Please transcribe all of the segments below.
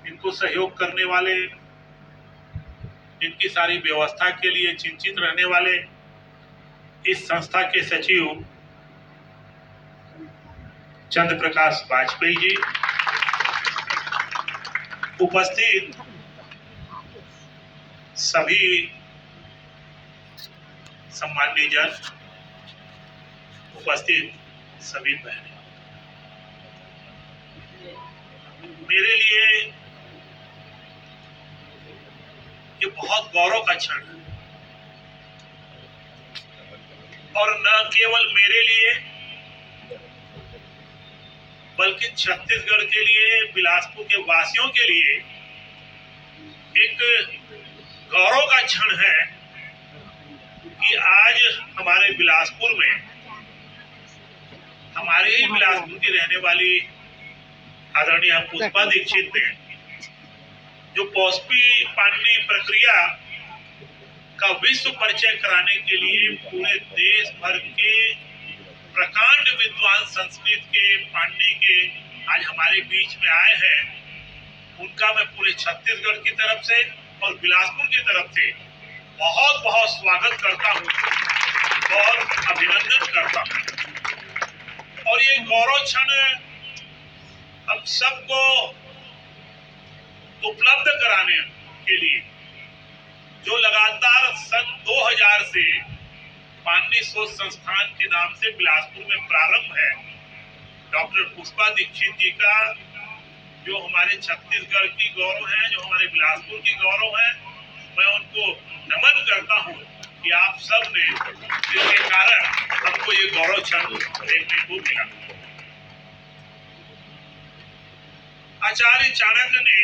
इनको सहयोग करने वाले, इनकी सारी व्यवस्था के लिए चिंतित रहने वाले इस संस्था के सचिव चंद्र प्रकाश वाजपेयी जी, उपस्थित सभी सम्माननीय जन, उपस्थित सभी बहनें, मेरे लिए ये बहुत गौरव का क्षण है और न केवल मेरे लिए बल्कि छत्तीसगढ़ के लिए, बिलासपुर के वासियों के लिए एक गौरव का क्षण है कि आज हमारे बिलासपुर में, हमारे ही बिलासपुर की रहने वाली आदरणीय पुष्पा दीक्षित ने जो पॉस्पी पाणिनि प्रक्रिया का विश्व परिचय कराने के लिए पूरे देश भर के प्रकांड विद्वान संस्कृत के, पाणिनि के आज हमारे बीच में आए हैं, उनका मैं पूरे छत्तीसगढ़ की तरफ से और बिलासपुर की तरफ से बहुत बहुत स्वागत करता हूं और अभिनंदन करता हूं। और ये गौरव क्षण हम सबको उपलब्ध कराने के लिए जो लगातार सन 2000 से पाणिनि शोध संस्थान के नाम से बिलासपुर में प्रारंभ है, डॉक्टर पुष्पा दीक्षित जी का, जो हमारे छत्तीसगढ़ की गौरव है, जो हमारे बिलासपुर की गौरव है, मैं उनको नमन करता हूं कि आप सब ने, जिसके कारण हमको ये गौरव क्षण देखने को मिला। आचार्य चाणक्य ने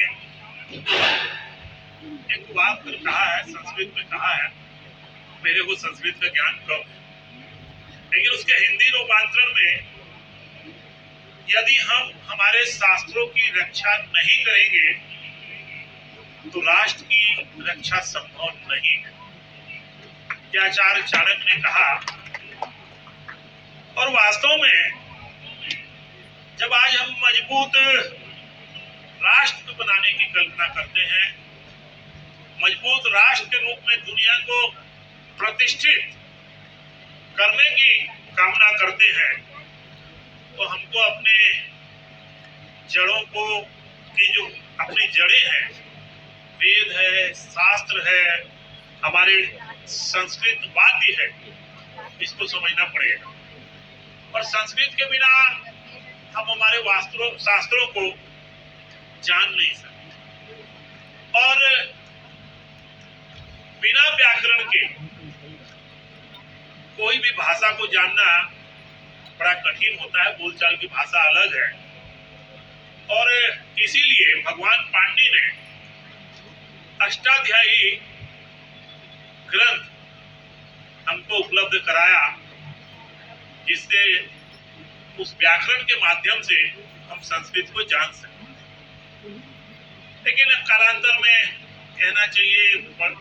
एक बात कहा है, संस्कृत में कहा है, मेरे को संस्कृत का ज्ञान कम है, लेकिन उसके हिंदी रूपांतरण में, यदि हम हमारे शास्त्रों की रक्षा नहीं करेंगे तो राष्ट्र की रक्षा संभव नहीं है, यह आचार्य चाणक्य ने कहा। और वास्तव में जब आज हम मजबूत राष्ट्र बनाने की कल्पना करते हैं, मजबूत राष्ट्र के रूप में दुनिया को प्रतिष्ठित करने की कामना करते हैं, तो हमको अपने जड़ों को, की जो अपनी जड़ें हैं, वेद है, शास्त्र है, हमारे संस्कृत वाद्य है, इसको समझना पड़ेगा। और संस्कृत के बिना हम हमारे शास्त्रों को जान नहीं सकते और बिना व्याकरण के कोई भी भाषा को जानना बड़ा कठिन होता है, बोलचाल की भाषा अलग है। और इसीलिए भगवान पाणिनि ने अष्टाध्यायी ग्रंथ हमको उपलब्ध कराया, जिससे उस व्याकरण के माध्यम से हम संस्कृत को जान सकें। लेकिन कालांतर में कहना चाहिए,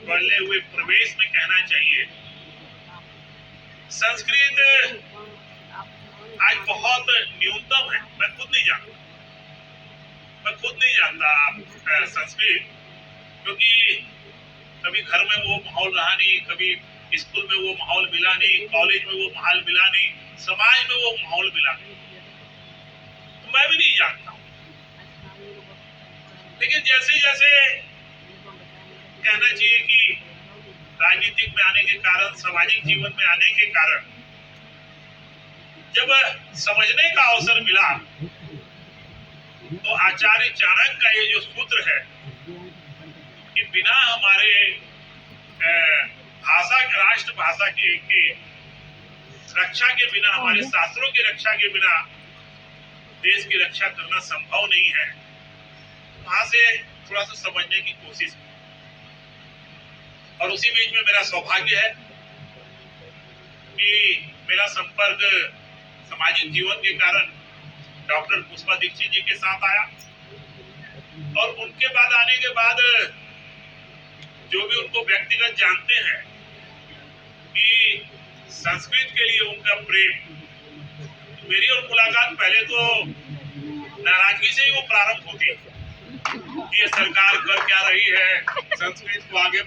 बढ़े हुए प्रवेश में कहना चाहिए, संस्कृत आज बहुत न्यूनतम है। मैं खुद नहीं जानता संस्कृत, क्योंकि कभी घर में वो माहौल रहा नहीं, कभी स्कूल में वो माहौल मिला नहीं, कॉलेज में वो माहौल मिला नहीं, समाज में वो माहौल मिला नहीं, तो मैं भी नहीं जानता। लेकिन जैसे जैसे कहना चाहिए कि राजनीतिक में आने के कारण, सामाजिक जीवन में आने के कारण जब समझने का अवसर मिला, तो आचार्य चाणक्य का ये जो सूत्र है कि बिना हमारे भाषा, राष्ट्रभाषा के रक्षा के बिना, हमारे शास्त्रों की रक्षा के बिना देश की रक्षा करना संभव नहीं है, वहां से थोड़ा सा समझने की कोशिश की। और उसी बीच में मेरा सौभाग्य है कि मेरा संपर्क सामाजिक जीवन के कारण डॉक्टर पुष्पा दीक्षित जी के साथ आया, और उनके बाद आने के बाद जो भी उनको व्यक्तिगत जानते हैं कि संस्कृत के लिए उनका प्रेम, मेरी और मुलाकात पहले तो नाराजगी से ही वो प्रारंभ होती है कि ये उभर क्या रही है, संस्कृत को आगे